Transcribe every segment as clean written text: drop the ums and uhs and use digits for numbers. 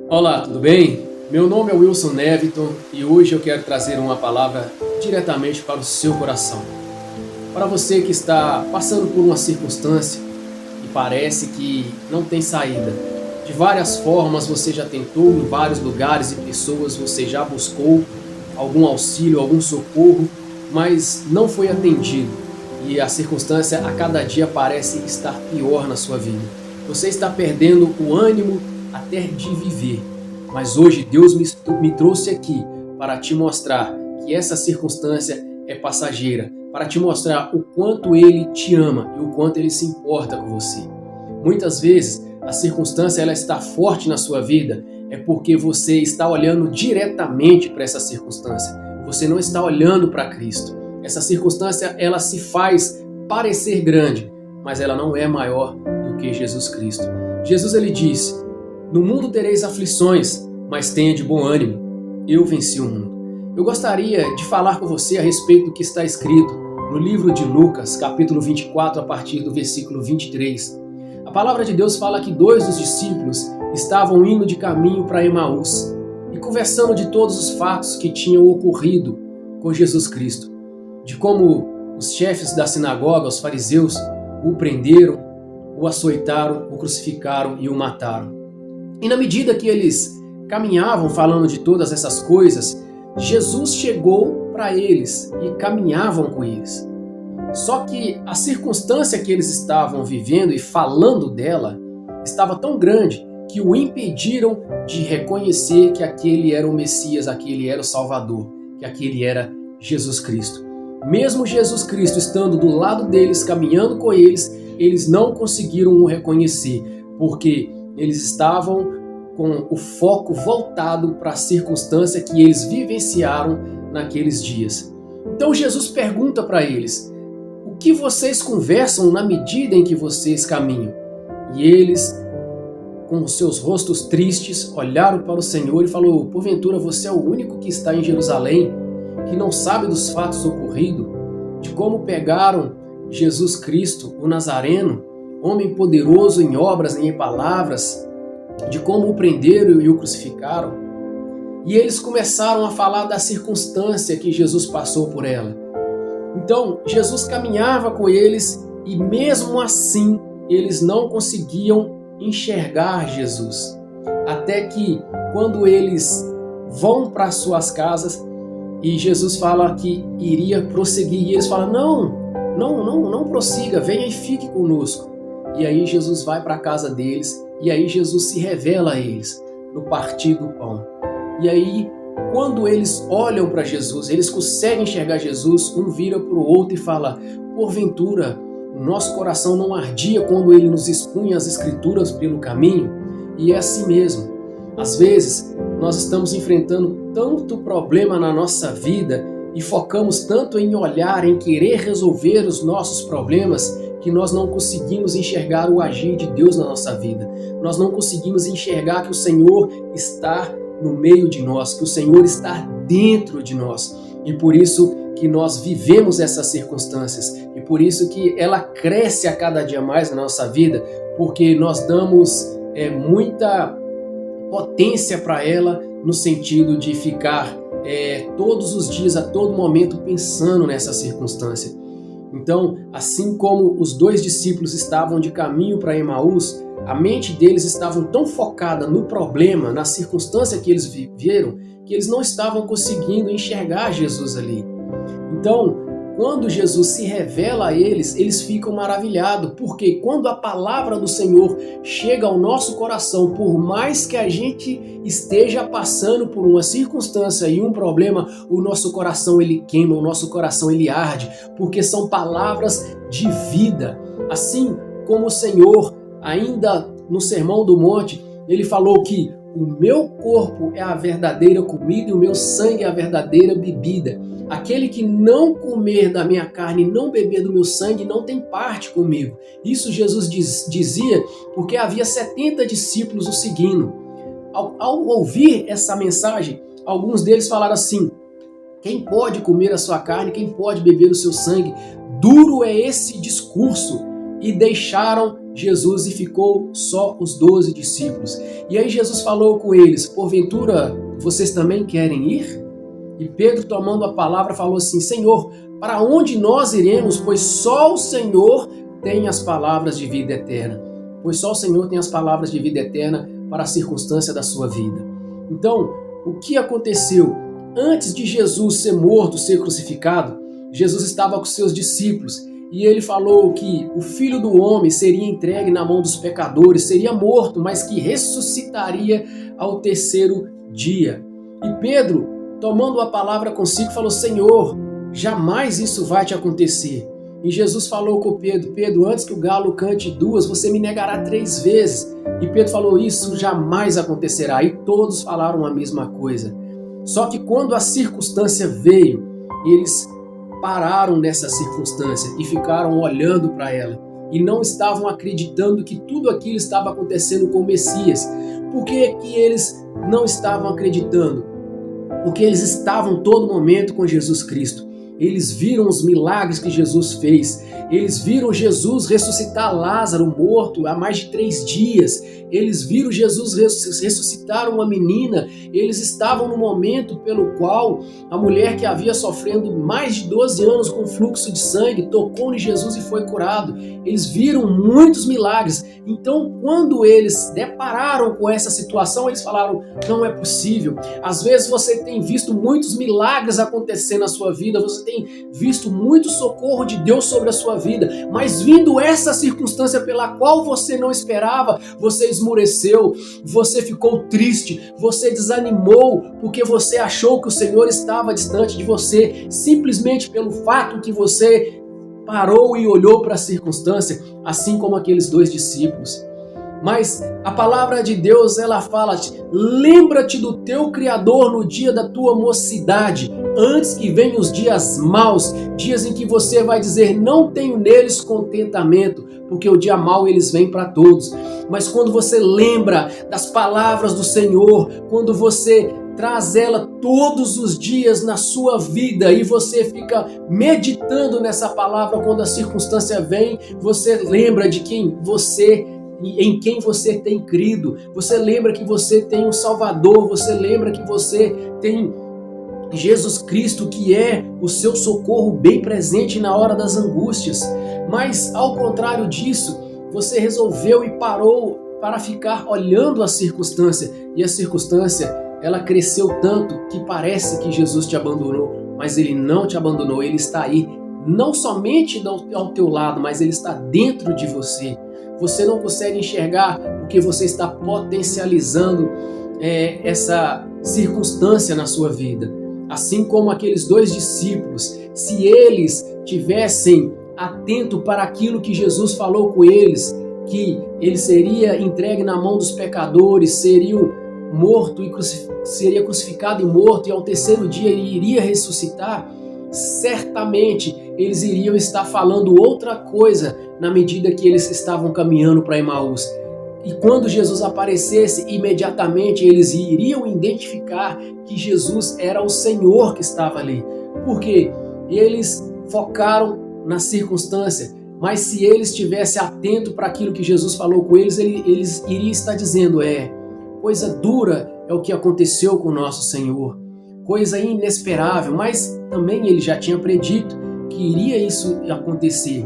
Olá, tudo bem? Meu nome é Wilson Neviton e hoje eu quero trazer uma palavra diretamente para o seu coração. Para você que está passando por uma circunstância e parece que não tem saída. De várias formas você já tentou, em vários lugares e pessoas você já buscou algum auxílio, algum socorro, mas não foi atendido. E a circunstância a cada dia parece estar pior na sua vida. Você está perdendo o ânimo até de viver. Mas hoje Deus me trouxe aqui para te mostrar que essa circunstância é passageira, para te mostrar o quanto Ele te ama e o quanto Ele se importa com você. Muitas vezes a circunstância ela está forte na sua vida é porque você está olhando diretamente para essa circunstância. Você não está olhando para Cristo. Essa circunstância ela se faz parecer grande, mas ela não é maior do que Jesus Cristo. Jesus ele disse: "No mundo tereis aflições, mas tenha de bom ânimo. Eu venci o mundo." Eu gostaria de falar com você a respeito do que está escrito no livro de Lucas, capítulo 24, a partir do versículo 23. A palavra de Deus fala que dois dos discípulos estavam indo de caminho para Emaús e conversando de todos os fatos que tinham ocorrido com Jesus Cristo, de como os chefes da sinagoga, os fariseus, o prenderam, o açoitaram, o crucificaram e o mataram. E na medida que eles caminhavam falando de todas essas coisas, Jesus chegou para eles e caminhavam com eles. Só que a circunstância que eles estavam vivendo e falando dela estava tão grande que o impediram de reconhecer que aquele era o Messias, aquele era o Salvador, que aquele era Jesus Cristo. Mesmo Jesus Cristo estando do lado deles, caminhando com eles, eles não conseguiram o reconhecer, porque eles estavam com o foco voltado para a circunstância que eles vivenciaram naqueles dias. Então Jesus pergunta para eles: "O que vocês conversam na medida em que vocês caminham?" E eles, com os seus rostos tristes, olharam para o Senhor e falou: "Porventura você é o único que está em Jerusalém, que não sabe dos fatos ocorridos, de como pegaram Jesus Cristo, o Nazareno, homem poderoso em obras e em palavras, de como o prenderam e o crucificaram?" E eles começaram a falar da circunstância que Jesus passou por ela. Então, Jesus caminhava com eles e mesmo assim, eles não conseguiam enxergar Jesus. Até que, quando eles vão para suas casas e Jesus fala que iria prosseguir, e eles falam: não prossiga, venha e fique conosco. E aí Jesus vai para a casa deles, e aí Jesus se revela a eles no partir do pão. E aí, quando eles olham para Jesus, eles conseguem enxergar Jesus, um vira para o outro e fala: "Porventura, o nosso coração não ardia quando ele nos expunha as Escrituras pelo caminho?" E é assim mesmo. Às vezes, nós estamos enfrentando tanto problema na nossa vida e focamos tanto em olhar, em querer resolver os nossos problemas, que nós não conseguimos enxergar o agir de Deus na nossa vida. Nós não conseguimos enxergar que o Senhor está no meio de nós, que o Senhor está dentro de nós. E por isso que nós vivemos essas circunstâncias. E por isso que ela cresce a cada dia mais na nossa vida, porque nós damos muita potência para ela no sentido de ficar todos os dias, a todo momento, pensando nessa circunstância. Então, assim como os dois discípulos estavam de caminho para Emaús, a mente deles estava tão focada no problema, na circunstância que eles viveram, que eles não estavam conseguindo enxergar Jesus ali. Então, quando Jesus se revela a eles, eles ficam maravilhados, porque quando a palavra do Senhor chega ao nosso coração, por mais que a gente esteja passando por uma circunstância e um problema, o nosso coração ele queima, o nosso coração ele arde, porque são palavras de vida. Assim como o Senhor, ainda no Sermão do Monte, ele falou que o meu corpo é a verdadeira comida e o meu sangue é a verdadeira bebida. Aquele que não comer da minha carne e não beber do meu sangue não tem parte comigo. Isso Jesus dizia porque havia 70 discípulos o seguindo. Ao ouvir essa mensagem, alguns deles falaram assim: "Quem pode comer a sua carne, quem pode beber o seu sangue?" Duro é esse discurso. e deixaram Jesus e ficou só os 12 discípulos. E aí Jesus falou com eles: porventura vocês também querem ir? E Pedro, tomando a palavra, falou assim: Senhor, para onde nós iremos? Pois só o Senhor tem as palavras de vida eterna. Pois só o Senhor tem as palavras de vida eterna para a circunstância da sua vida. Então, o que aconteceu? Antes de Jesus ser morto, ser crucificado, Jesus estava com seus discípulos e ele falou que o Filho do Homem seria entregue na mão dos pecadores, seria morto, mas que ressuscitaria ao terceiro dia. E Pedro, tomando a palavra consigo, falou: Senhor, jamais isso vai te acontecer. E Jesus falou com Pedro: Pedro, antes que o galo cante 2, você me negará 3 vezes. E Pedro falou: isso jamais acontecerá. E todos falaram a mesma coisa. Só que quando a circunstância veio, eles pararam nessa circunstância e ficaram olhando para ela. E não estavam acreditando que tudo aquilo estava acontecendo com o Messias. Por que que eles não estavam acreditando? Porque eles estavam todo momento com Jesus Cristo. Eles viram os milagres que Jesus fez. Eles viram Jesus ressuscitar Lázaro morto há mais de 3 dias. Eles viram Jesus ressuscitar uma menina. Eles estavam no momento pelo qual a mulher que havia sofrendo mais de 12 anos com fluxo de sangue tocou em Jesus e foi curado. Eles viram muitos milagres. Então, quando eles depararam com essa situação, eles falaram: não é possível. Às vezes você tem visto muitos milagres acontecer na sua vida, você tem visto muito socorro de Deus sobre a sua vida, mas vindo essa circunstância pela qual você não esperava, você esmoreceu, você ficou triste, você desanimou, porque você achou que o Senhor estava distante de você, simplesmente pelo fato que você parou e olhou para a circunstância, assim como aqueles 2 discípulos. Mas a palavra de Deus, ela fala: lembra-te do teu Criador no dia da tua mocidade, antes que venham os dias maus, dias em que você vai dizer: não tenho neles contentamento, porque o dia mau eles vêm para todos. Mas quando você lembra das palavras do Senhor, quando você traz ela todos os dias na sua vida e você fica meditando nessa palavra, quando a circunstância vem, você lembra de quem você em quem você tem crido, você lembra que você tem um Salvador, você lembra que você tem Jesus Cristo, que é o seu socorro bem presente na hora das angústias. Mas ao contrário disso, você resolveu e parou para ficar olhando a circunstância, e a circunstância, ela cresceu tanto que parece que Jesus te abandonou, mas ele não te abandonou, ele está aí, não somente ao teu lado, mas ele está dentro de você. Você não consegue enxergar porque você está potencializando essa circunstância na sua vida. Assim como aqueles 2 discípulos, se eles tivessem atento para aquilo que Jesus falou com eles, que ele seria entregue na mão dos pecadores, seria morto e seria crucificado e morto, e ao terceiro dia ele iria ressuscitar, certamente eles iriam estar falando outra coisa na medida que eles estavam caminhando para Emaús. E quando Jesus aparecesse, imediatamente eles iriam identificar que Jesus era o Senhor que estava ali. Porque eles focaram na circunstância, mas se eles estivessem atentos para aquilo que Jesus falou com eles, eles iriam estar dizendo: coisa dura é o que aconteceu com o nosso Senhor, coisa inesperável, mas também ele já tinha predito que iria isso acontecer.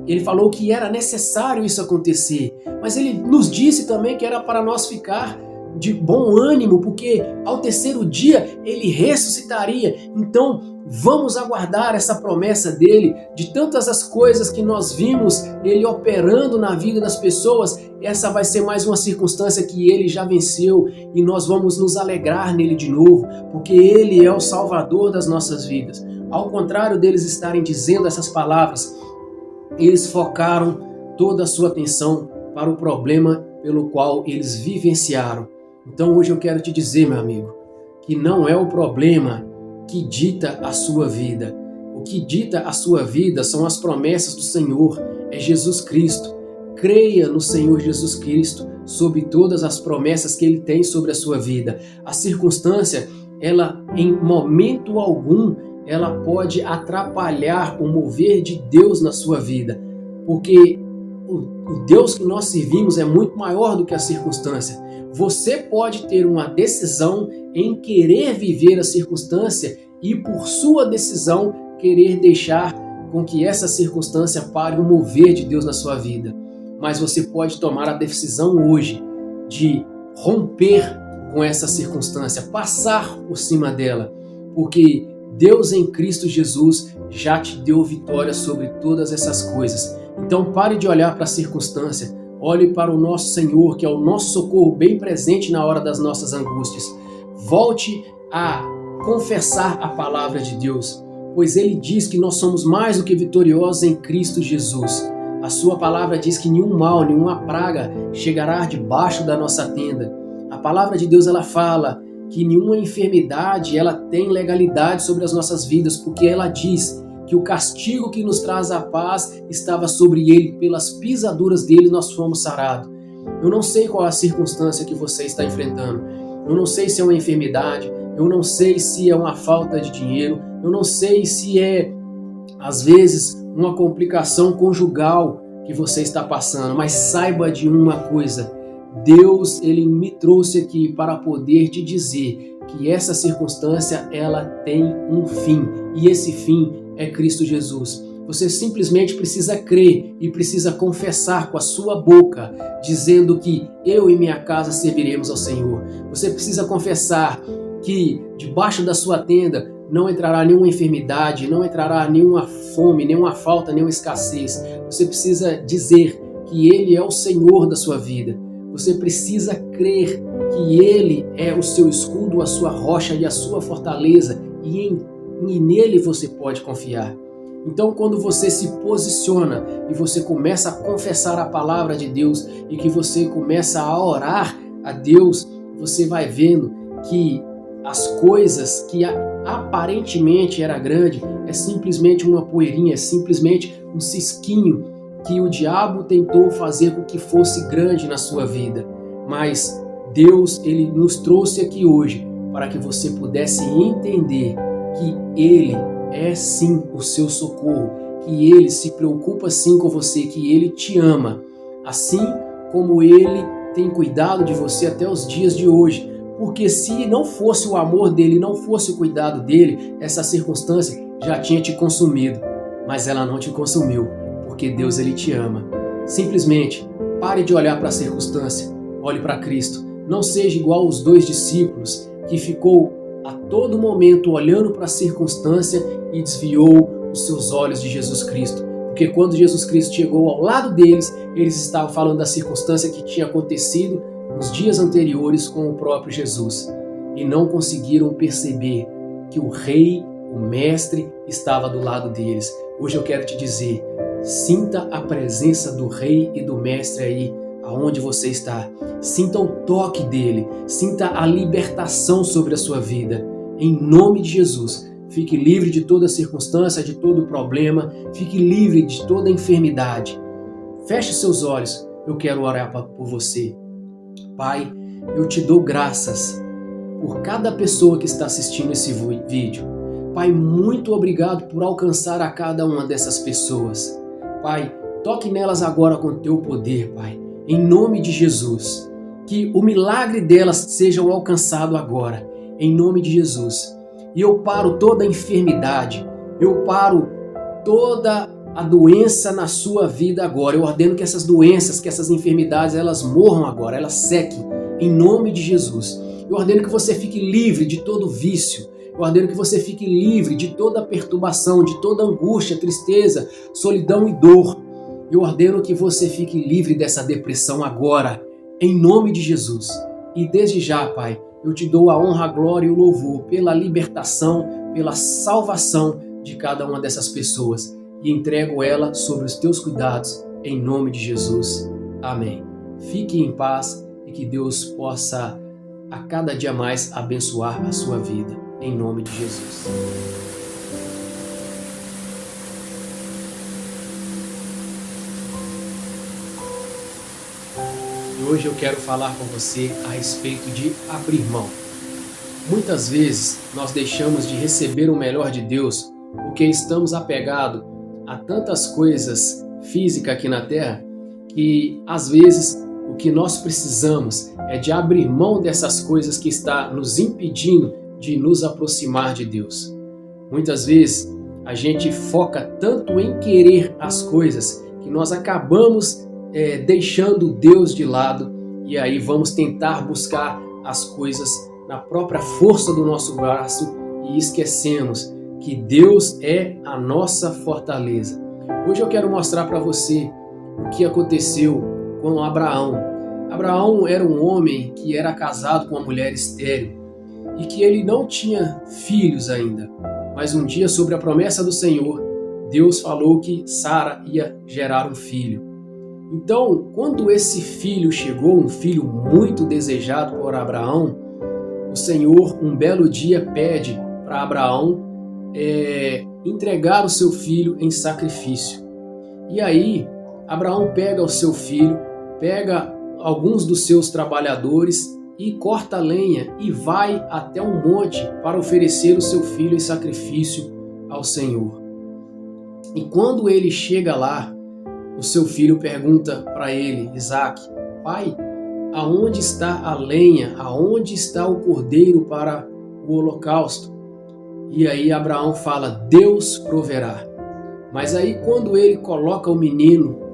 Ele falou que era necessário isso acontecer, mas ele nos disse também que era para nós ficar de bom ânimo, porque ao terceiro dia ele ressuscitaria. Então vamos aguardar essa promessa dele. De tantas as coisas que nós vimos ele operando na vida das pessoas, essa vai ser mais uma circunstância que ele já venceu, e nós vamos nos alegrar nele de novo, porque ele é o Salvador das nossas vidas. Ao contrário deles estarem dizendo essas palavras, eles focaram toda a sua atenção para o problema pelo qual eles vivenciaram. Então hoje eu quero te dizer, meu amigo, que não é o problema que dita a sua vida. O que dita a sua vida são as promessas do Senhor, é Jesus Cristo. Creia no Senhor Jesus Cristo sobre todas as promessas que Ele tem sobre a sua vida. A circunstância, ela em momento algum, ela pode atrapalhar o mover de Deus na sua vida, porque o Deus que nós servimos é muito maior do que a circunstância. Você pode ter uma decisão em querer viver a circunstância e, por sua decisão, querer deixar com que essa circunstância pare o mover de Deus na sua vida. Mas você pode tomar a decisão hoje de romper com essa circunstância, passar por cima dela, porque Deus em Cristo Jesus já te deu vitória sobre todas essas coisas. Então pare de olhar para a circunstância, olhe para o nosso Senhor, que é o nosso socorro bem presente na hora das nossas angústias. Volte a confessar a palavra de Deus, pois Ele diz que nós somos mais do que vitoriosos em Cristo Jesus. A sua palavra diz que nenhum mal, nenhuma praga chegará debaixo da nossa tenda. A palavra de Deus, ela fala que nenhuma enfermidade ela tem legalidade sobre as nossas vidas, porque ela diz que o castigo que nos traz a paz estava sobre ele, pelas pisaduras dele nós fomos sarados. Eu não sei qual a circunstância que você está enfrentando, eu não sei se é uma enfermidade, eu não sei se é uma falta de dinheiro, eu não sei se é, às vezes, uma complicação conjugal que você está passando, mas saiba de uma coisa: Deus, Ele me trouxe aqui para poder te dizer que essa circunstância, ela tem um fim, e esse fim é Cristo Jesus. Você simplesmente precisa crer e precisa confessar com a sua boca, dizendo que eu e minha casa serviremos ao Senhor. Você precisa confessar que debaixo da sua tenda não entrará nenhuma enfermidade, não entrará nenhuma fome, nenhuma falta, nenhuma escassez. Você precisa dizer que Ele é o Senhor da sua vida. Você precisa crer que Ele é o seu escudo, a sua rocha e a sua fortaleza, e nele você pode confiar. Então, quando você se posiciona e você começa a confessar a palavra de Deus e que você começa a orar a Deus, você vai vendo que as coisas que aparentemente era grande é simplesmente uma poeirinha, é simplesmente um cisquinho que o diabo tentou fazer com que fosse grande na sua vida. Mas Deus, Ele nos trouxe aqui hoje para que você pudesse entender que Ele é sim o seu socorro, que Ele se preocupa sim com você, que Ele te ama, assim como Ele tem cuidado de você até os dias de hoje. Porque se não fosse o amor dele, não fosse o cuidado dele, essa circunstância já tinha te consumido. Mas ela não te consumiu, porque Deus, Ele te ama. Simplesmente pare de olhar para a circunstância, olhe para Cristo. Não seja igual aos 2 discípulos que ficou a todo momento olhando para a circunstância e desviou os seus olhos de Jesus Cristo. Porque quando Jesus Cristo chegou ao lado deles, eles estavam falando da circunstância que tinha acontecido nos dias anteriores com o próprio Jesus, e não conseguiram perceber que o Rei, o Mestre, estava do lado deles. Hoje eu quero te dizer, sinta a presença do Rei e do Mestre aí, aonde você está. Sinta o toque dele, sinta a libertação sobre a sua vida. Em nome de Jesus, fique livre de toda circunstância, de todo problema, fique livre de toda enfermidade. Feche seus olhos, eu quero orar por você. Pai, eu te dou graças por cada pessoa que está assistindo esse vídeo. Pai, muito obrigado por alcançar a cada uma dessas pessoas. Pai, toque nelas agora com teu poder, Pai, em nome de Jesus. Que o milagre delas seja alcançado agora, em nome de Jesus. E eu paro toda a enfermidade, eu paro toda a doença na sua vida agora. Eu ordeno que essas doenças, que essas enfermidades, elas morram agora, elas sequem, em nome de Jesus. Eu ordeno que você fique livre de todo vício. Eu ordeno que você fique livre de toda perturbação, de toda angústia, tristeza, solidão e dor. Eu ordeno que você fique livre dessa depressão agora, em nome de Jesus. E desde já, Pai, eu te dou a honra, a glória e o louvor pela libertação, pela salvação de cada uma dessas pessoas. E entrego ela sobre os teus cuidados, em nome de Jesus. Amém. Fique em paz e que Deus possa a cada dia mais abençoar a sua vida, em nome de Jesus. E hoje eu quero falar com você a respeito de abrir mão. Muitas vezes nós deixamos de receber o melhor de Deus porque estamos apegados a tantas coisas físicas aqui na Terra que às vezes o que nós precisamos é de abrir mão dessas coisas que está nos impedindo de nos aproximar de Deus. Muitas vezes a gente foca tanto em querer as coisas que nós acabamos deixando Deus de lado, e aí vamos tentar buscar as coisas na própria força do nosso braço e esquecemos que Deus é a nossa fortaleza. Hoje eu quero mostrar para você o que aconteceu com Abraão. Abraão era um homem que era casado com uma mulher estéril e que ele não tinha filhos ainda. Mas um dia, sobre a promessa do Senhor, Deus falou que Sara ia gerar um filho. Então, quando esse filho chegou, um filho muito desejado por Abraão, o Senhor, um belo dia, pede para Abraão entregar o seu filho em sacrifício. E aí, Abraão pega o seu filho, pega alguns dos seus trabalhadores e corta a lenha e vai até um monte para oferecer o seu filho em sacrifício ao Senhor. E quando ele chega lá, o seu filho pergunta para ele, Isaac: pai, aonde está a lenha? Aonde está o cordeiro para o holocausto? E aí Abraão fala: Deus proverá. Mas aí quando ele coloca o menino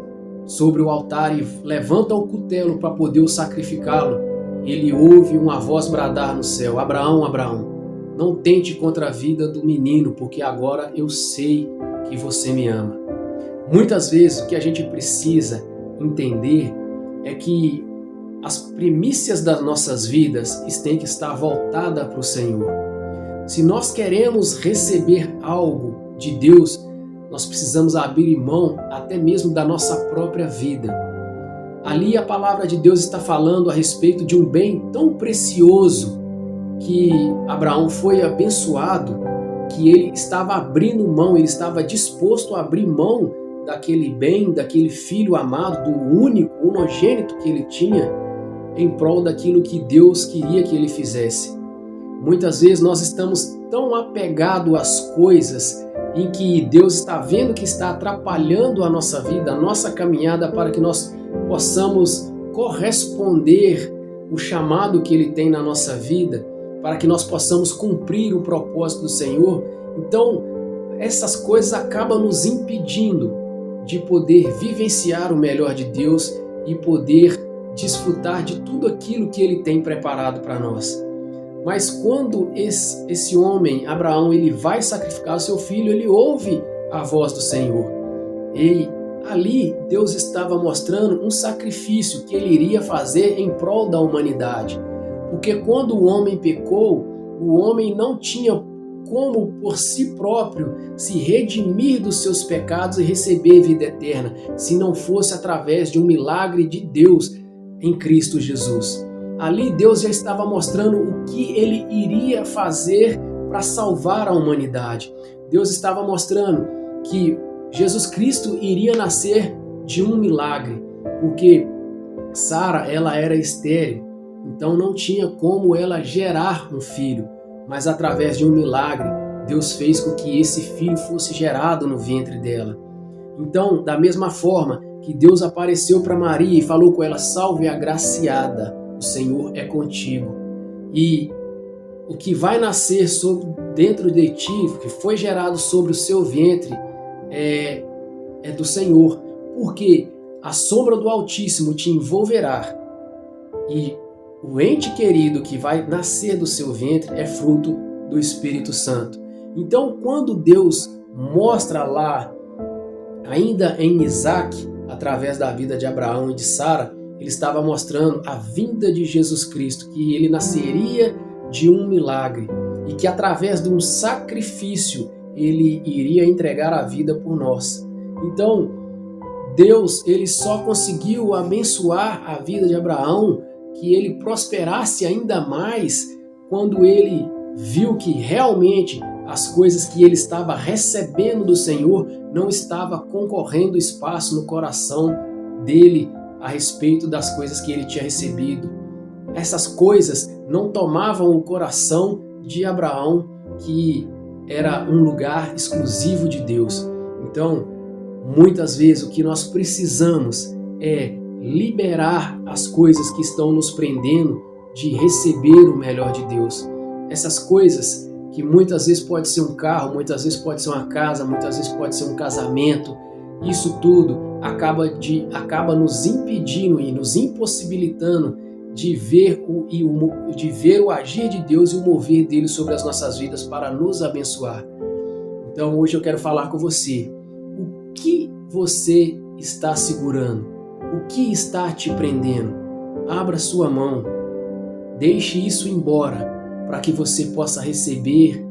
sobre o altar e levanta o cutelo para poder o sacrificá-lo, ele ouve uma voz bradar no céu: Abraão, Abraão, não tente contra a vida do menino, porque agora eu sei que você me ama. Muitas vezes o que a gente precisa entender é que as primícias das nossas vidas têm que estar voltadas para o Senhor. Se nós queremos receber algo de Deus, nós precisamos abrir mão até mesmo da nossa própria vida. Ali a palavra de Deus está falando a respeito de um bem tão precioso que Abraão foi abençoado, que ele estava abrindo mão, ele estava disposto a abrir mão daquele bem, daquele filho amado, do único, unogênito que ele tinha, em prol daquilo que Deus queria que ele fizesse. Muitas vezes nós estamos tão apegados às coisas em que Deus está vendo que está atrapalhando a nossa vida, a nossa caminhada, para que nós possamos corresponder o chamado que Ele tem na nossa vida, para que nós possamos cumprir o propósito do Senhor. Então, essas coisas acabam nos impedindo de poder vivenciar o melhor de Deus e poder desfrutar de tudo aquilo que Ele tem preparado para nós. Mas quando esse homem, Abraão, ele vai sacrificar o seu filho, ele ouve a voz do Senhor. E ali Deus estava mostrando um sacrifício que Ele iria fazer em prol da humanidade. Porque quando o homem pecou, o homem não tinha como por si próprio se redimir dos seus pecados e receber vida eterna, se não fosse através de um milagre de Deus em Cristo Jesus. Ali Deus já estava mostrando o que Ele iria fazer para salvar a humanidade. Deus estava mostrando que Jesus Cristo iria nascer de um milagre, porque Sara, ela era estéril, então não tinha como ela gerar um filho, mas através de um milagre, Deus fez com que esse filho fosse gerado no ventre dela. Então, da mesma forma que Deus apareceu para Maria e falou com ela: salve agraciada, o Senhor é contigo. E o que vai nascer dentro de ti, que foi gerado sobre o seu ventre, é do Senhor. Porque a sombra do Altíssimo te envolverá. E o ente querido que vai nascer do seu ventre é fruto do Espírito Santo. Então, quando Deus mostra lá, ainda em Isaac, através da vida de Abraão e de Sara, Ele estava mostrando a vinda de Jesus Cristo, que Ele nasceria de um milagre e que através de um sacrifício Ele iria entregar a vida por nós. Então, Deus, Ele só conseguiu abençoar a vida de Abraão, que ele prosperasse ainda mais, quando ele viu que realmente as coisas que ele estava recebendo do Senhor não estava concorrendo espaço no coração dele a respeito das coisas que ele tinha recebido. Essas coisas não tomavam o coração de Abraão, que era um lugar exclusivo de Deus. Então, muitas vezes o que nós precisamos é liberar as coisas que estão nos prendendo de receber o melhor de Deus. Essas coisas que muitas vezes pode ser um carro, muitas vezes pode ser uma casa, muitas vezes pode ser um casamento, isso tudo acaba nos impedindo e nos impossibilitando de ver o agir de Deus e o mover dele sobre as nossas vidas para nos abençoar. Então hoje eu quero falar com você. O que você está segurando? O que está te prendendo? Abra sua mão. Deixe isso embora para que você possa receber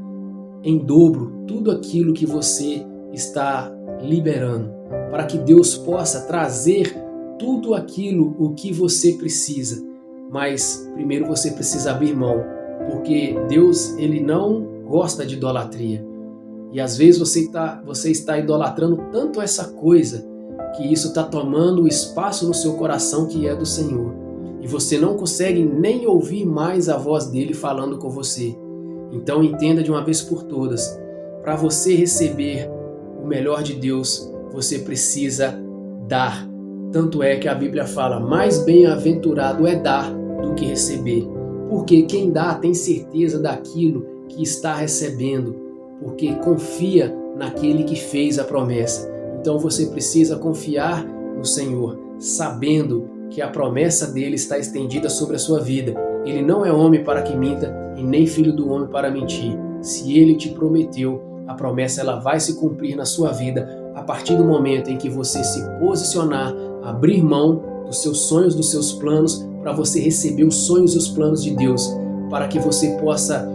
em dobro tudo aquilo que você está liberando. Para que Deus possa trazer tudo aquilo o que você precisa. Mas primeiro você precisa abrir mão, porque Deus ele não gosta de idolatria. E às vezes você está idolatrando tanto essa coisa que isso está tomando o espaço no seu coração que é do Senhor. E você não consegue nem ouvir mais a voz dele falando com você. Então entenda de uma vez por todas, para você receber o melhor de Deus, você precisa dar. Tanto é que a Bíblia fala, mais bem-aventurado é dar do que receber. Porque quem dá tem certeza daquilo que está recebendo, porque confia naquele que fez a promessa. Então você precisa confiar no Senhor, sabendo que a promessa dele está estendida sobre a sua vida. Ele não é homem para que minta e nem filho do homem para mentir. Se ele te prometeu, a promessa ela vai se cumprir na sua vida a partir do momento em que você se posicionar, abrir mão dos seus sonhos, dos seus planos, para você receber os sonhos e os planos de Deus, para que você possa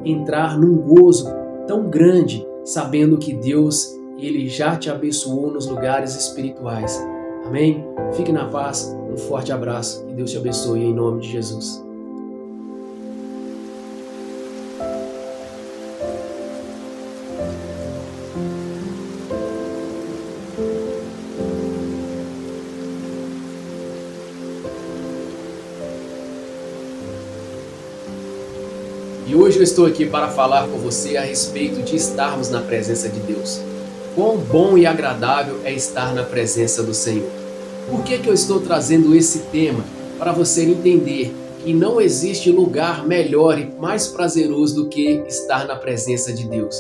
entrar num gozo tão grande, sabendo que Deus ele já te abençoou nos lugares espirituais. Amém? Fique na paz, um forte abraço e Deus te abençoe em nome de Jesus. E hoje eu estou aqui para falar com você a respeito de estarmos na presença de Deus. Quão bom e agradável é estar na presença do Senhor. Por que eu estou trazendo esse tema? Para você entender que não existe lugar melhor e mais prazeroso do que estar na presença de Deus.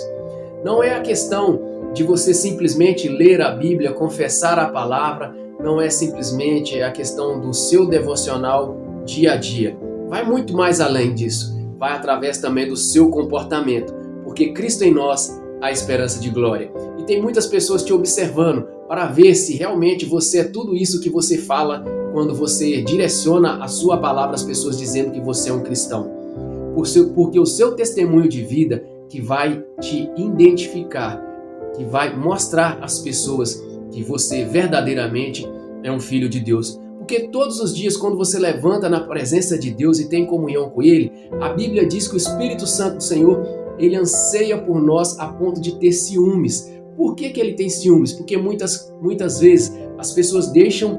Não é a questão de você simplesmente ler a Bíblia, confessar a palavra, não é simplesmente a questão do seu devocional dia a dia. Vai muito mais além disso. Vai através também do seu comportamento, porque Cristo em nós a esperança de glória. E tem muitas pessoas te observando para ver se realmente você é tudo isso que você fala quando você direciona a sua palavra às pessoas dizendo que você é um cristão. Porque o seu testemunho de vida que vai te identificar, que vai mostrar às pessoas que você verdadeiramente é um filho de Deus. Porque todos os dias, quando você levanta na presença de Deus e tem comunhão com Ele, a Bíblia diz que o Espírito Santo do Senhor, Ele anseia por nós a ponto de ter ciúmes. Por que Ele tem ciúmes? Porque muitas vezes as pessoas deixam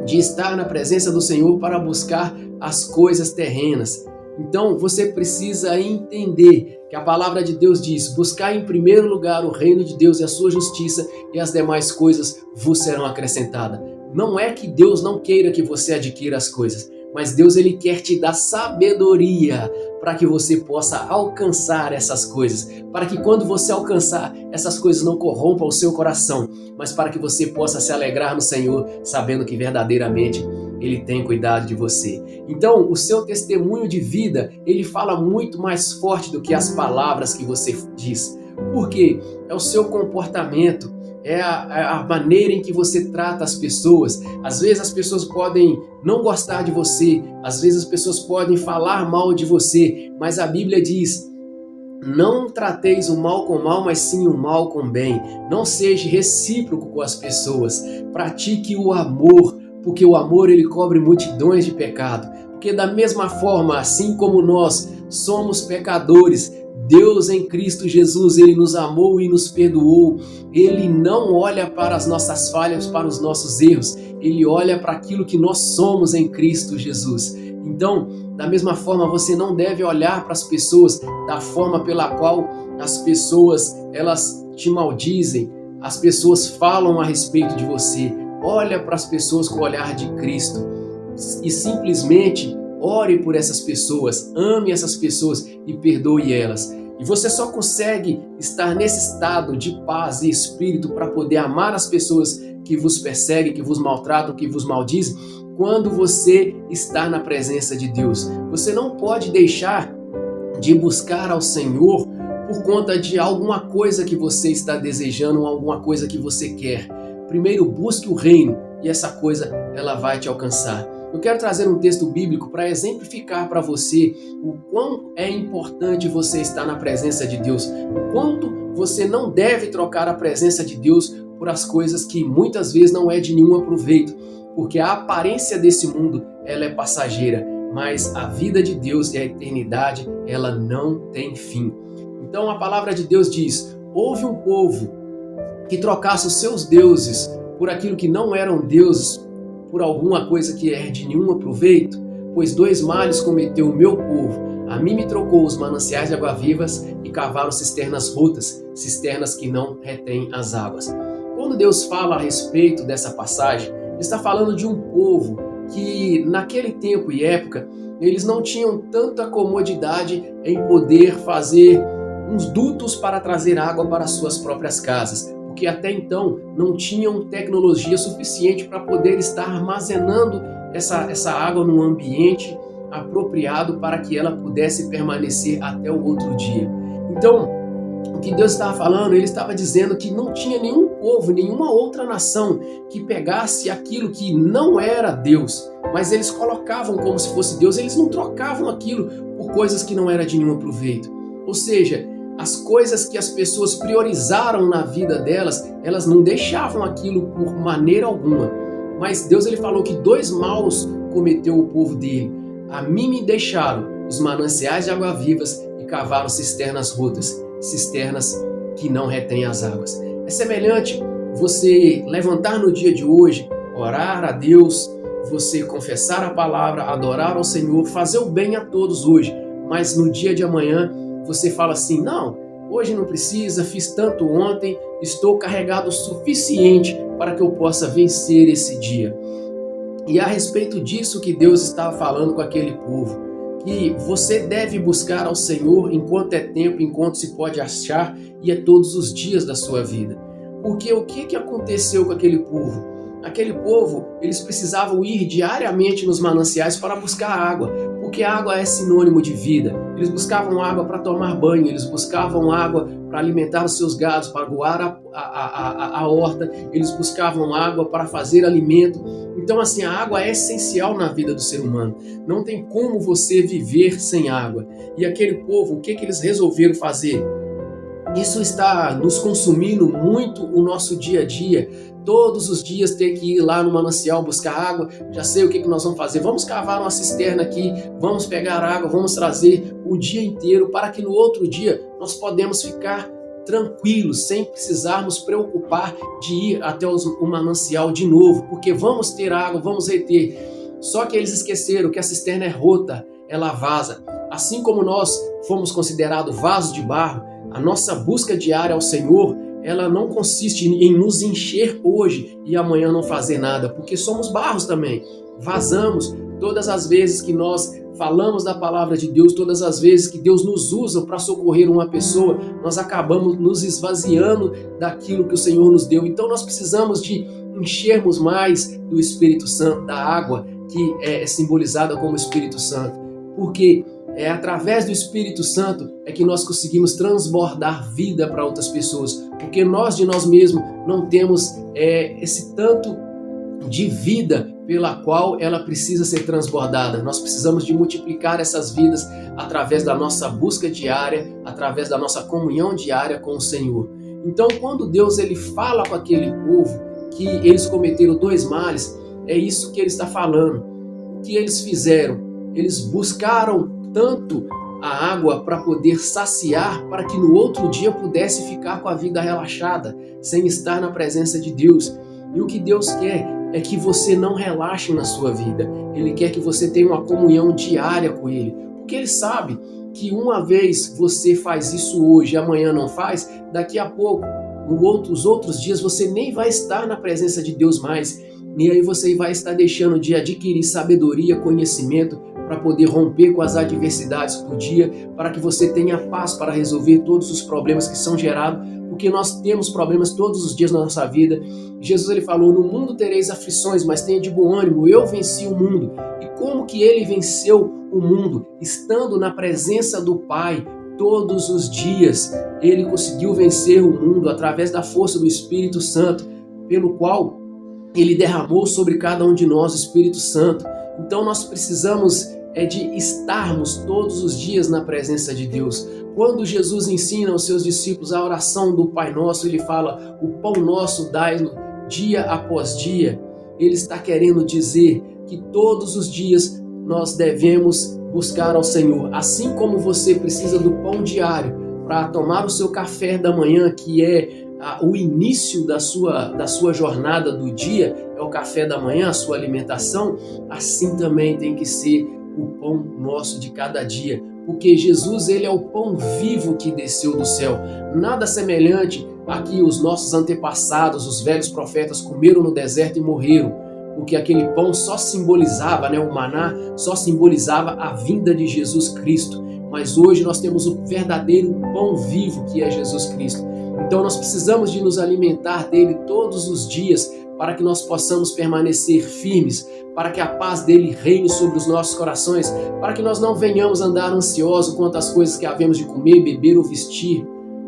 de estar na presença do Senhor para buscar as coisas terrenas. Então você precisa entender que a palavra de Deus diz, buscar em primeiro lugar o reino de Deus e a sua justiça e as demais coisas vos serão acrescentadas. Não é que Deus não queira que você adquira as coisas, mas Deus ele quer te dar sabedoria para que você possa alcançar essas coisas, para que quando você alcançar, essas coisas não corrompam o seu coração, mas para que você possa se alegrar no Senhor, sabendo que verdadeiramente Ele tem cuidado de você. Então, o seu testemunho de vida, ele fala muito mais forte do que as palavras que você diz. Por quê? É o seu comportamento. É a maneira em que você trata as pessoas. Às vezes as pessoas podem não gostar de você, às vezes as pessoas podem falar mal de você, mas a Bíblia diz, não trateis o mal com mal, mas sim o mal com bem. Não seja recíproco com as pessoas, pratique o amor, porque o amor ele cobre multidões de pecado. Porque da mesma forma, assim como nós somos pecadores, Deus em Cristo Jesus, Ele nos amou e nos perdoou. Ele não olha para as nossas falhas, para os nossos erros. Ele olha para aquilo que nós somos em Cristo Jesus. Então, da mesma forma, você não deve olhar para as pessoas da forma pela qual as pessoas elas te maldizem. As pessoas falam a respeito de você. olha para as pessoas com o olhar de Cristo e simplesmente ore por essas pessoas, ame essas pessoas e perdoe elas. E você só consegue estar nesse estado de paz e espírito para poder amar as pessoas que vos perseguem, que vos maltratam, que vos maldizem, quando você está na presença de Deus. Você não pode deixar de buscar ao Senhor por conta de alguma coisa que você está desejando, ou alguma coisa que você quer. Primeiro busque o reino e essa coisa ela vai te alcançar. Eu quero trazer um texto bíblico para exemplificar para você o quão é importante você estar na presença de Deus, o quanto você não deve trocar a presença de Deus por as coisas que muitas vezes não é de nenhum proveito, porque a aparência desse mundo ela é passageira, mas a vida de Deus e a eternidade ela não tem fim. Então a palavra de Deus diz: houve um povo que trocasse os seus deuses por aquilo que não eram deuses, por alguma coisa que é de nenhum proveito, pois 2 males cometeu o meu povo. A mim me trocou os mananciais de água-vivas e cavaram cisternas rotas, cisternas que não retêm as águas. Quando Deus fala a respeito dessa passagem, Ele está falando de um povo que naquele tempo e época, eles não tinham tanta comodidade em poder fazer uns dutos para trazer água para suas próprias casas, porque até então não tinham tecnologia suficiente para poder estar armazenando essa água num ambiente apropriado para que ela pudesse permanecer até o outro dia. Então, o que Deus estava falando, Ele estava dizendo que não tinha nenhum povo, nenhuma outra nação que pegasse aquilo que não era Deus, mas eles colocavam como se fosse Deus, eles não trocavam aquilo por coisas que não eram de nenhum proveito. Ou seja, as coisas que as pessoas priorizaram na vida delas, elas não deixavam aquilo por maneira alguma. Mas Deus ele falou que 2 maus cometeu o povo dele. A mim me deixaram os mananciais de água-vivas e cavaram cisternas rotas, cisternas que não retêm as águas. É semelhante você levantar no dia de hoje, orar a Deus, você confessar a palavra, adorar ao Senhor, fazer o bem a todos hoje, mas no dia de amanhã você fala assim: não, hoje não precisa, fiz tanto ontem, estou carregado o suficiente para que eu possa vencer esse dia. E a respeito disso que Deus estava falando com aquele povo, que você deve buscar ao Senhor enquanto é tempo, enquanto se pode achar, e é todos os dias da sua vida. Porque o que aconteceu com aquele povo? Aquele povo, eles precisavam ir diariamente nos mananciais para buscar água, porque a água é sinônimo de vida. Eles buscavam água para tomar banho, eles buscavam água para alimentar os seus gados, para aguar a horta, eles buscavam água para fazer alimento. Então, assim, a água é essencial na vida do ser humano. Não tem como você viver sem água. E aquele povo, o que eles resolveram fazer? Isso está nos consumindo muito o nosso dia a dia. Todos os dias ter que ir lá no manancial buscar água. Já sei o que nós vamos fazer. Vamos cavar uma cisterna aqui, vamos pegar água, vamos trazer o dia inteiro para que no outro dia nós podemos ficar tranquilos, sem precisarmos preocupar de ir até o manancial de novo, porque vamos ter água, vamos reter. Só que eles esqueceram que a cisterna é rota, ela vaza. Assim como nós fomos considerados vasos de barro, a nossa busca diária ao Senhor, ela não consiste em nos encher hoje e amanhã não fazer nada, porque somos barros também. Vazamos todas as vezes que nós falamos da palavra de Deus, todas as vezes que Deus nos usa para socorrer uma pessoa, nós acabamos nos esvaziando daquilo que o Senhor nos deu. Então nós precisamos de enchermos mais do Espírito Santo, da água que é simbolizada como Espírito Santo, porque é através do Espírito Santo é que nós conseguimos transbordar vida para outras pessoas, porque nós de nós mesmos não temos esse tanto de vida pela qual ela precisa ser transbordada. Nós precisamos de multiplicar essas vidas através da nossa busca diária, através da nossa comunhão diária com o Senhor. Então, quando Deus ele fala com aquele povo que eles cometeram 2 males, é isso que ele está falando. O que eles fizeram? Eles buscaram tanto a água para poder saciar, para que no outro dia pudesse ficar com a vida relaxada, sem estar na presença de Deus. E o que Deus quer é que você não relaxe na sua vida. Ele quer que você tenha uma comunhão diária com Ele, porque Ele sabe que uma vez você faz isso hoje e amanhã não faz, daqui a pouco, os outros dias você nem vai estar na presença de Deus mais. E aí você vai estar deixando de adquirir sabedoria, conhecimento, para poder romper com as adversidades do dia, para que você tenha paz para resolver todos os problemas que são gerados, porque nós temos problemas todos os dias na nossa vida. Jesus ele falou: no mundo tereis aflições, mas tenha de bom ânimo, eu venci o mundo. E como que ele venceu o mundo? Estando na presença do Pai todos os dias. Ele conseguiu vencer o mundo através da força do Espírito Santo, pelo qual ele derramou sobre cada um de nós o Espírito Santo. Então nós precisamos de estarmos todos os dias na presença de Deus. Quando Jesus ensina aos seus discípulos a oração do Pai Nosso, ele fala: o pão nosso dai-nos dia após dia. Ele está querendo dizer que todos os dias nós devemos buscar ao Senhor. Assim como você precisa do pão diário para tomar o seu café da manhã, que é o início da sua jornada do dia, é o café da manhã, a sua alimentação, assim também tem que ser o pão nosso de cada dia, porque Jesus ele é o pão vivo que desceu do céu, nada semelhante a que os nossos antepassados, os velhos profetas, comeram no deserto e morreram, porque aquele pão só simbolizava, o maná só simbolizava a vinda de Jesus Cristo, mas hoje nós temos o verdadeiro pão vivo que é Jesus Cristo. Então nós precisamos de nos alimentar dele todos os dias para que nós possamos permanecer firmes, para que a paz dele reine sobre os nossos corações, para que nós não venhamos andar ansiosos quanto às coisas que havemos de comer, beber ou vestir,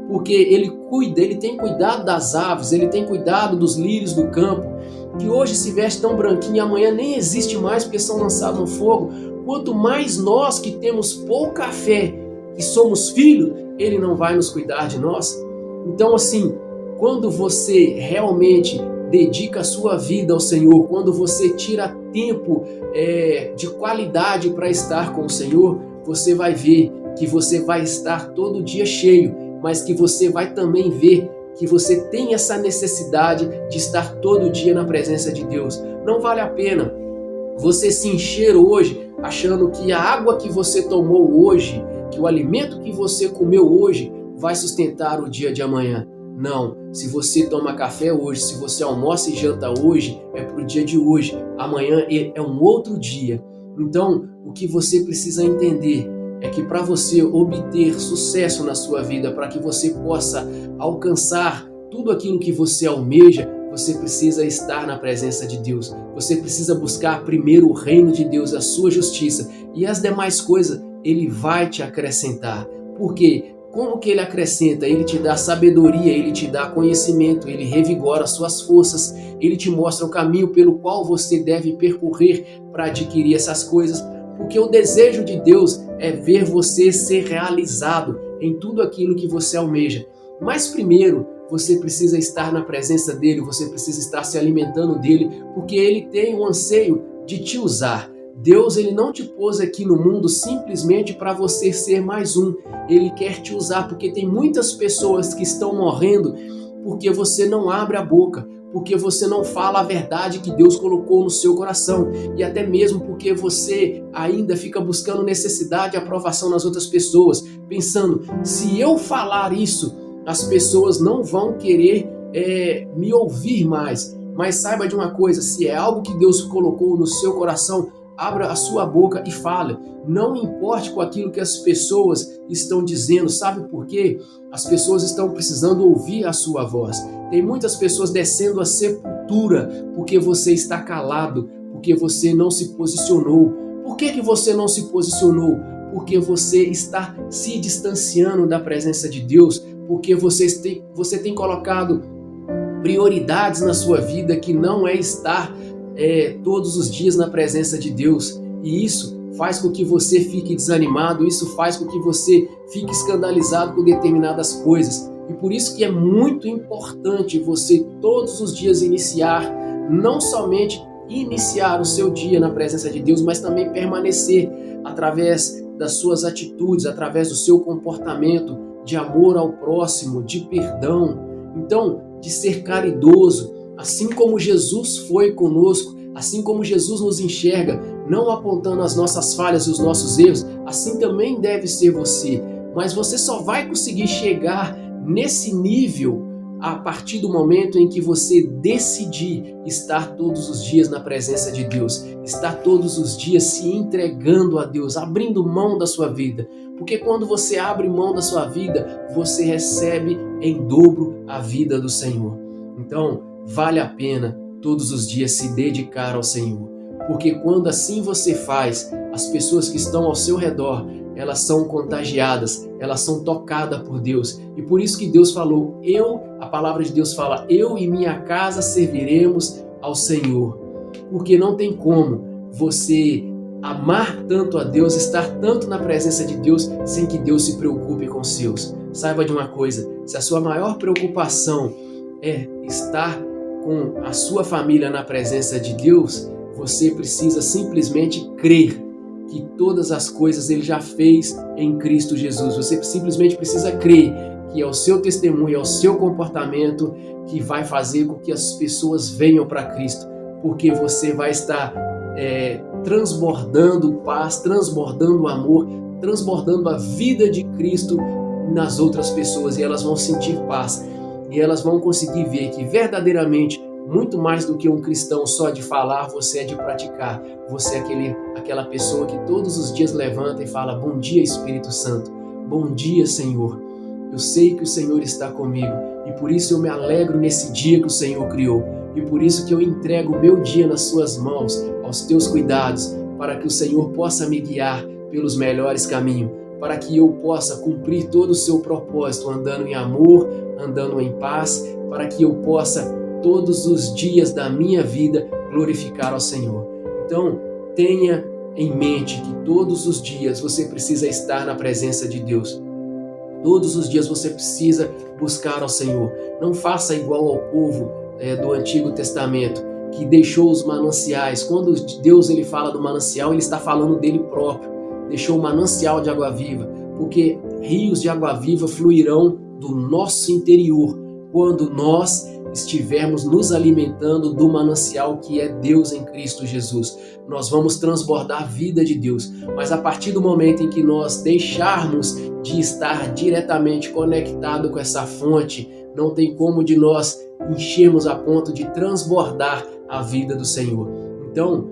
porque ele cuida, ele tem cuidado das aves, ele tem cuidado dos lírios do campo, que hoje se veste tão branquinho e amanhã nem existe mais porque são lançados no fogo. Quanto mais nós que temos pouca fé, que somos filhos, ele não vai nos cuidar de nós? Então assim, quando você realmente dedica a sua vida ao Senhor, quando você tira tempo de qualidade para estar com o Senhor, você vai ver que você vai estar todo dia cheio, mas que você vai também ver que você tem essa necessidade de estar todo dia na presença de Deus. Não vale a pena você se encher hoje achando que a água que você tomou hoje, que o alimento que você comeu hoje vai sustentar o dia de amanhã. Não, se você toma café hoje, se você almoça e janta hoje, é para o dia de hoje. Amanhã é um outro dia. Então, o que você precisa entender é que para você obter sucesso na sua vida, para que você possa alcançar tudo aquilo que você almeja, você precisa estar na presença de Deus. Você precisa buscar primeiro o reino de Deus, a sua justiça, e as demais coisas ele vai te acrescentar. Por quê? Como que ele acrescenta? Ele te dá sabedoria, ele te dá conhecimento, ele revigora as suas forças, ele te mostra o caminho pelo qual você deve percorrer para adquirir essas coisas, porque o desejo de Deus é ver você ser realizado em tudo aquilo que você almeja. Mas primeiro, você precisa estar na presença dele, você precisa estar se alimentando dele, porque ele tem o anseio de te usar. Deus ele não te pôs aqui no mundo simplesmente para você ser mais um. Ele quer te usar porque tem muitas pessoas que estão morrendo porque você não abre a boca, porque você não fala a verdade que Deus colocou no seu coração e até mesmo porque você ainda fica buscando necessidade e aprovação nas outras pessoas, pensando, se eu falar isso, as pessoas não vão querer me ouvir mais. Mas saiba de uma coisa, se é algo que Deus colocou no seu coração, abra a sua boca e fale. Não importe com aquilo que as pessoas estão dizendo. Sabe por quê? As pessoas estão precisando ouvir a sua voz. Tem muitas pessoas descendo a sepultura porque você está calado, porque você não se posicionou. Por que você não se posicionou? Porque você está se distanciando da presença de Deus, porque você tem colocado prioridades na sua vida que não é estar todos os dias na presença de Deus, e isso faz com que você fique desanimado, isso faz com que você fique escandalizado com determinadas coisas, e por isso que é muito importante você todos os dias iniciar, não somente iniciar o seu dia na presença de Deus, mas também permanecer através das suas atitudes, através do seu comportamento de amor ao próximo, de perdão, então de ser caridoso, assim como Jesus foi conosco, assim como Jesus nos enxerga, não apontando as nossas falhas e os nossos erros, assim também deve ser você. Mas você só vai conseguir chegar nesse nível a partir do momento em que você decidir estar todos os dias na presença de Deus, estar todos os dias se entregando a Deus, abrindo mão da sua vida. Porque quando você abre mão da sua vida, você recebe em dobro a vida do Senhor. Então, vale a pena todos os dias se dedicar ao Senhor. Porque quando assim você faz, as pessoas que estão ao seu redor, elas são contagiadas, elas são tocadas por Deus. E por isso que Deus falou, a palavra de Deus fala, eu e minha casa serviremos ao Senhor. Porque não tem como você amar tanto a Deus, estar tanto na presença de Deus, sem que Deus se preocupe com os seus. Saiba de uma coisa, se a sua maior preocupação é estar com a sua família na presença de Deus, você precisa simplesmente crer que todas as coisas Ele já fez em Cristo Jesus. Você simplesmente precisa crer que é o seu testemunho, é o seu comportamento que vai fazer com que as pessoas venham para Cristo, porque você vai estar transbordando paz, transbordando amor, transbordando a vida de Cristo nas outras pessoas, e elas vão sentir paz, e elas vão conseguir ver que verdadeiramente, muito mais do que um cristão só de falar, você é de praticar. Você é aquela pessoa que todos os dias levanta e fala, bom dia Espírito Santo, bom dia Senhor. Eu sei que o Senhor está comigo e por isso eu me alegro nesse dia que o Senhor criou. E por isso que eu entrego o meu dia nas suas mãos, aos teus cuidados, para que o Senhor possa me guiar pelos melhores caminhos, para que eu possa cumprir todo o seu propósito, andando em amor, andando em paz, para que eu possa todos os dias da minha vida glorificar ao Senhor. Então, tenha em mente que todos os dias você precisa estar na presença de Deus. Todos os dias você precisa buscar ao Senhor. Não faça igual ao povo do Antigo Testamento, que deixou os mananciais. Quando Deus ele fala do manancial, ele está falando dele próprio. Deixou o manancial de água viva, porque rios de água viva fluirão do nosso interior, quando nós estivermos nos alimentando do manancial que é Deus em Cristo Jesus. Nós vamos transbordar a vida de Deus, mas a partir do momento em que nós deixarmos de estar diretamente conectado com essa fonte, não tem como de nós enchermos a ponto de transbordar a vida do Senhor. Então,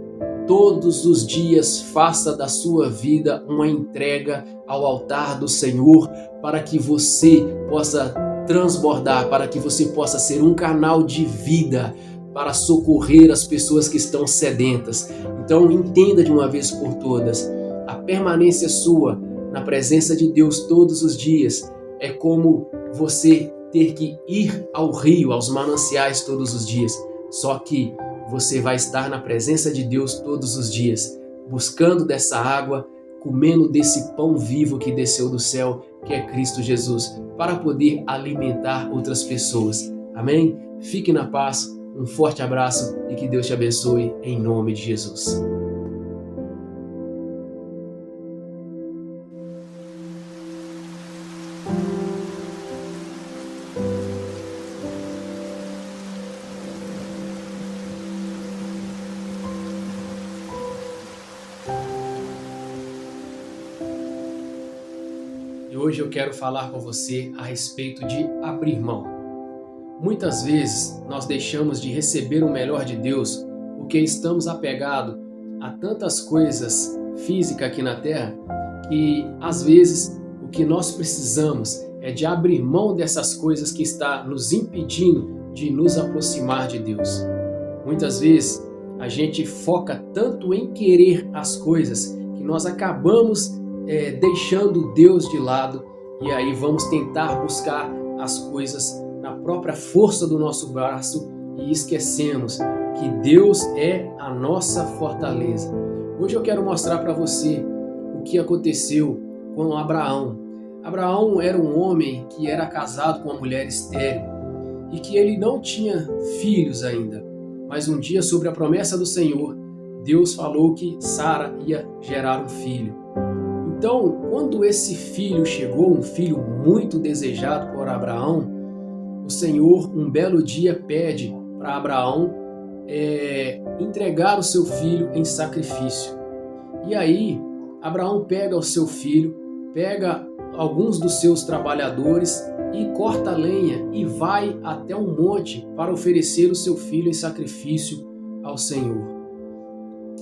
todos os dias faça da sua vida uma entrega ao altar do Senhor, para que você possa transbordar, para que você possa ser um canal de vida para socorrer as pessoas que estão sedentas. Então entenda de uma vez por todas, a permanência sua na presença de Deus todos os dias é como você ter que ir ao rio, aos mananciais todos os dias, só que você vai estar na presença de Deus todos os dias, buscando dessa água, comendo desse pão vivo que desceu do céu, que é Cristo Jesus, para poder alimentar outras pessoas. Amém? Fique na paz, um forte abraço e que Deus te abençoe em nome de Jesus. E hoje eu quero falar com você a respeito de abrir mão. Muitas vezes nós deixamos de receber o melhor de Deus porque estamos apegados a tantas coisas físicas aqui na Terra que às vezes o que nós precisamos é de abrir mão dessas coisas que está nos impedindo de nos aproximar de Deus. Muitas vezes a gente foca tanto em querer as coisas que nós acabamos deixando Deus de lado e aí vamos tentar buscar as coisas na própria força do nosso braço e esquecemos que Deus é a nossa fortaleza. Hoje eu quero mostrar para você o que aconteceu com Abraão. Abraão era um homem que era casado com uma mulher estéril e que ele não tinha filhos ainda, mas um dia, sobre a promessa do Senhor, Deus falou que Sara ia gerar um filho. Então, quando esse filho chegou, um filho muito desejado por Abraão, o Senhor, um belo dia, pede para Abraão entregar o seu filho em sacrifício. E aí, Abraão pega o seu filho, pega alguns dos seus trabalhadores e corta a lenha e vai até um monte para oferecer o seu filho em sacrifício ao Senhor.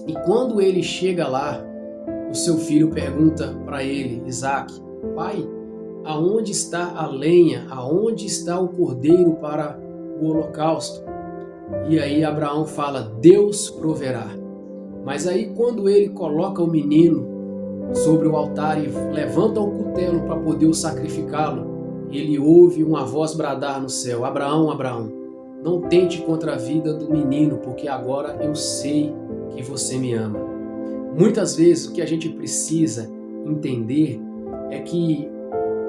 E quando ele chega lá, o seu filho pergunta para ele, Isaac: pai, aonde está a lenha? Aonde está o cordeiro para o holocausto? E aí Abraão fala: Deus proverá. Mas aí quando ele coloca o menino sobre o altar e levanta o cutelo para poder o sacrificá-lo, ele ouve uma voz bradar no céu: Abraão, Abraão, não tente contra a vida do menino, porque agora eu sei que você me ama. Muitas vezes o que a gente precisa entender é que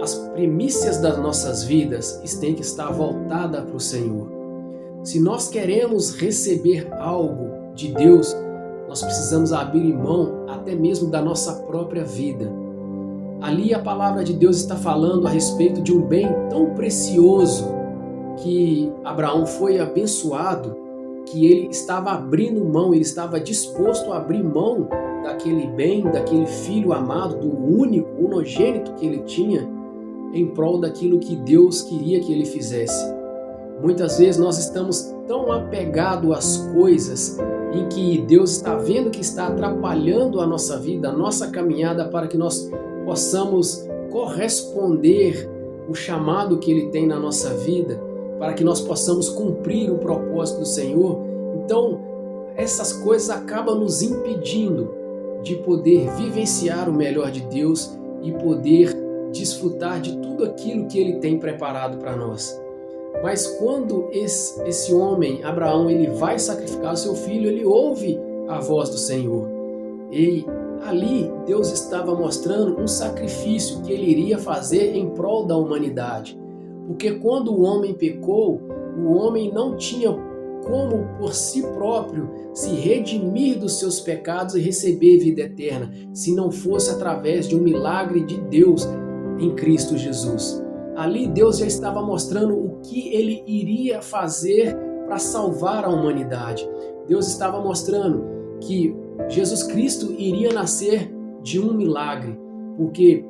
as primícias das nossas vidas têm que estar voltadas para o Senhor. Se nós queremos receber algo de Deus, nós precisamos abrir mão até mesmo da nossa própria vida. Ali a palavra de Deus está falando a respeito de um bem tão precioso que Abraão foi abençoado, que ele estava abrindo mão, ele estava disposto a abrir mão daquele bem, daquele filho amado, do único, unogênito que ele tinha, em prol daquilo que Deus queria que ele fizesse. Muitas vezes nós estamos tão apegados às coisas em que Deus está vendo que está atrapalhando a nossa vida, a nossa caminhada, para que nós possamos corresponder o chamado que Ele tem na nossa vida, para que nós possamos cumprir o propósito do Senhor. Então, essas coisas acabam nos impedindo de poder vivenciar o melhor de Deus e poder desfrutar de tudo aquilo que Ele tem preparado para nós. Mas quando esse homem, Abraão, ele vai sacrificar o seu filho, ele ouve a voz do Senhor. E ali Deus estava mostrando um sacrifício que ele iria fazer em prol da humanidade. Porque quando o homem pecou, o homem não tinha como por si próprio se redimir dos seus pecados e receber vida eterna, se não fosse através de um milagre de Deus em Cristo Jesus. Ali Deus já estava mostrando o que Ele iria fazer para salvar a humanidade. Deus estava mostrando que Jesus Cristo iria nascer de um milagre, porque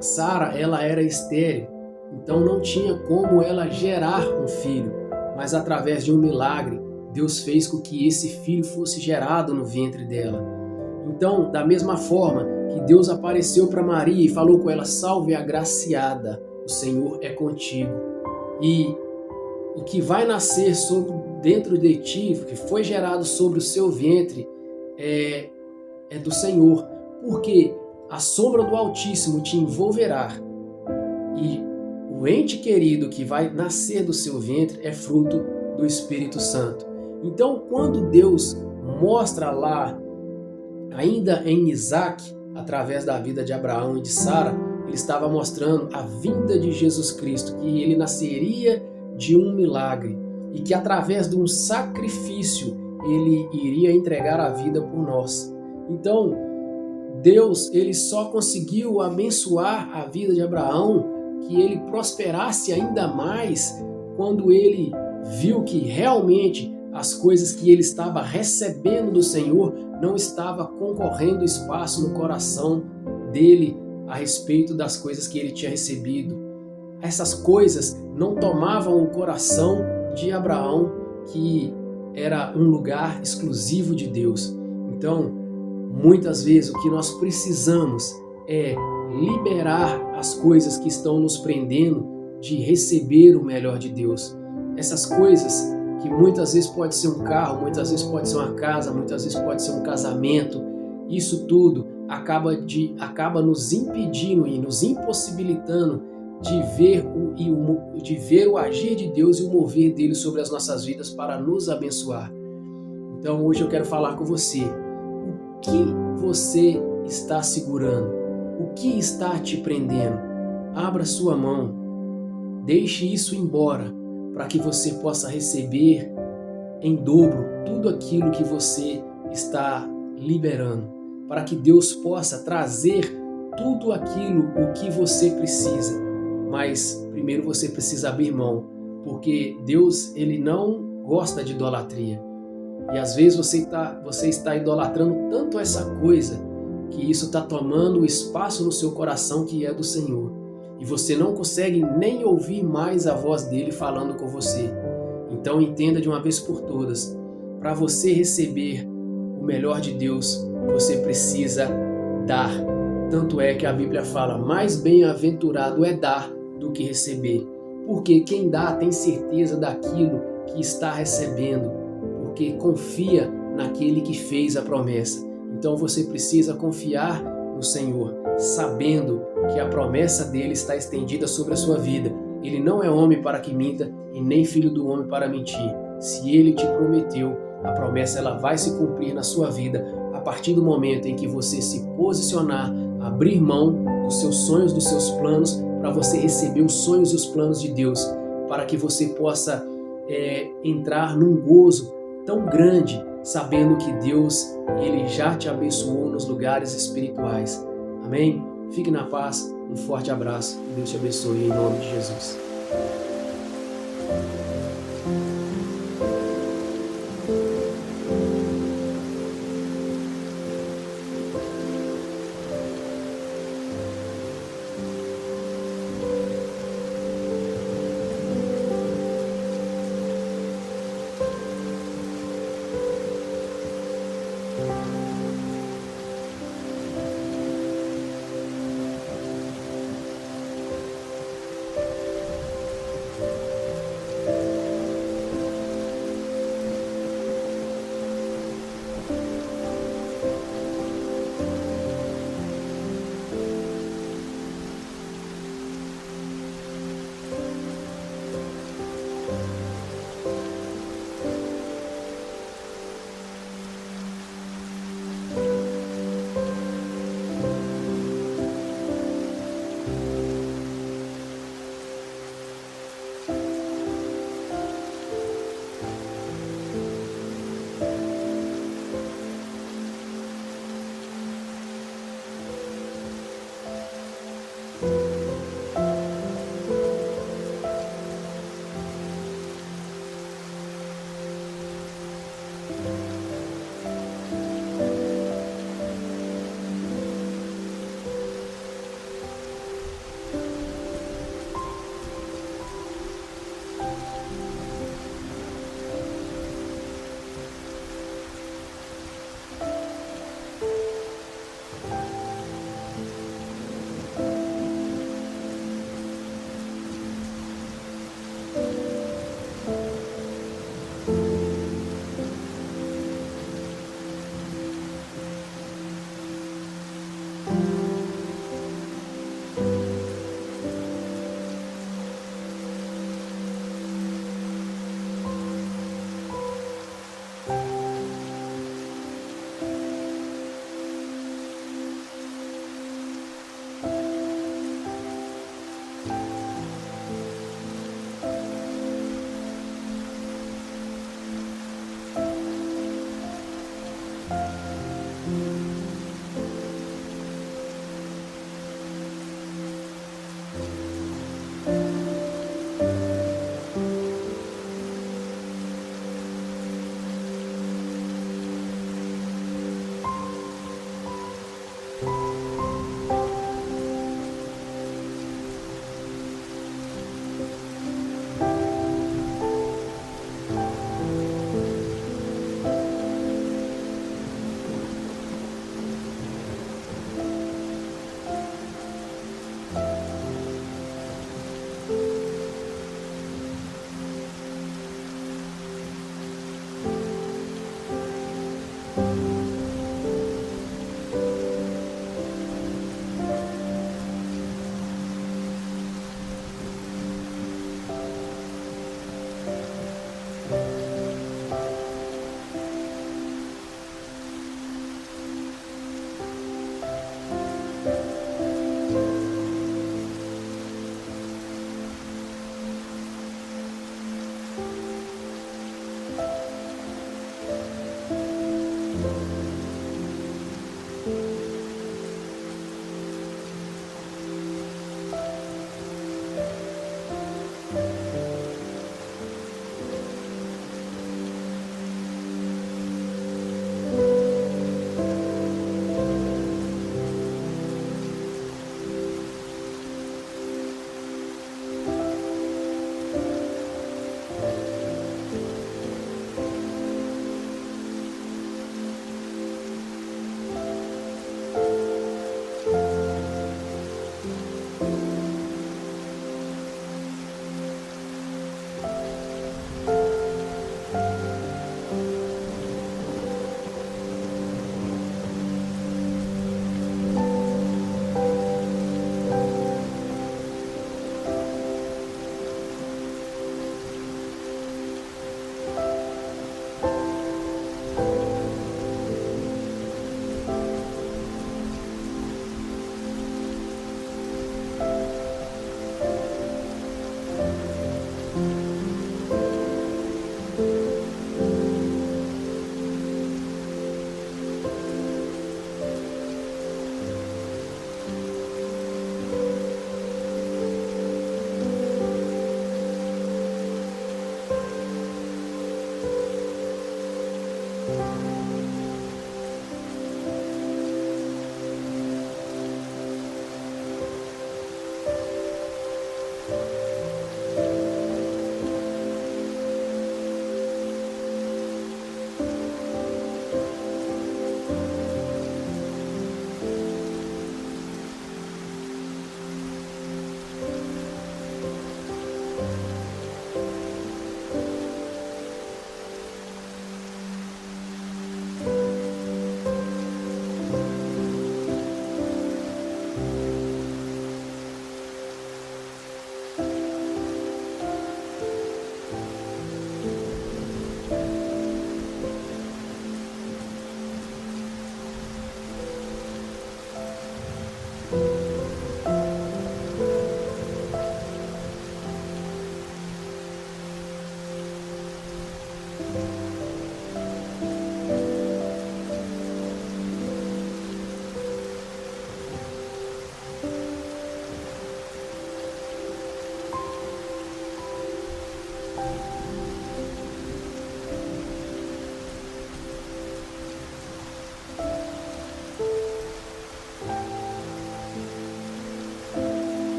Sara, ela era estéril, então não tinha como ela gerar um filho, mas através de um milagre, Deus fez com que esse filho fosse gerado no ventre dela. Então, da mesma forma que Deus apareceu para Maria e falou com ela: salve a agraciada, o Senhor é contigo. E o que vai nascer dentro de ti, que foi gerado sobre o seu ventre, é do Senhor. Porque a sombra do Altíssimo te envolverá. E o ente querido que vai nascer do seu ventre é fruto do Espírito Santo. Então, quando Deus mostra lá, ainda em Isaac, através da vida de Abraão e de Sara, ele estava mostrando a vinda de Jesus Cristo, que ele nasceria de um milagre e que através de um sacrifício ele iria entregar a vida por nós. Então, Deus, ele só conseguiu abençoar a vida de Abraão, que ele prosperasse ainda mais, quando ele viu que realmente as coisas que ele estava recebendo do Senhor não estava concorrendo espaço no coração dele a respeito das coisas que ele tinha recebido. Essas coisas não tomavam o coração de Abraão, que era um lugar exclusivo de Deus. Então, muitas vezes o que nós precisamos é liberar as coisas que estão nos prendendo de receber o melhor de Deus. Essas coisas que muitas vezes pode ser um carro, muitas vezes pode ser uma casa, muitas vezes pode ser um casamento, isso tudo acaba nos impedindo e nos impossibilitando de ver o agir de Deus e o mover dele sobre as nossas vidas para nos abençoar. Então hoje eu quero falar com você. O que você está segurando? O que está te prendendo? Abra sua mão. Deixe isso embora para que você possa receber em dobro tudo aquilo que você está liberando, para que Deus possa trazer tudo aquilo o que você precisa. Mas primeiro você precisa abrir mão, porque Deus, ele não gosta de idolatria. E às vezes você está idolatrando tanto essa coisa que isso está tomando o espaço no seu coração que é do Senhor. e você não consegue nem ouvir mais a voz dele falando com você. Então entenda de uma vez por todas, para você receber o melhor de Deus, você precisa dar. Tanto é que a Bíblia fala, mais bem-aventurado é dar do que receber. Porque quem dá tem certeza daquilo que está recebendo, porque confia naquele que fez a promessa. Então você precisa confiar no Senhor, sabendo que a promessa dele está estendida sobre a sua vida. Ele não é homem para que minta e nem filho do homem para mentir. Se ele te prometeu, a promessa ela vai se cumprir na sua vida a partir do momento em que você se posicionar, abrir mão dos seus sonhos, dos seus planos, para você receber os sonhos e os planos de Deus, para que você possa entrar num gozo tão grande, sabendo que Deus ele já te abençoou nos lugares espirituais. Amém? Fique na paz, um forte abraço, Deus te abençoe em nome de Jesus.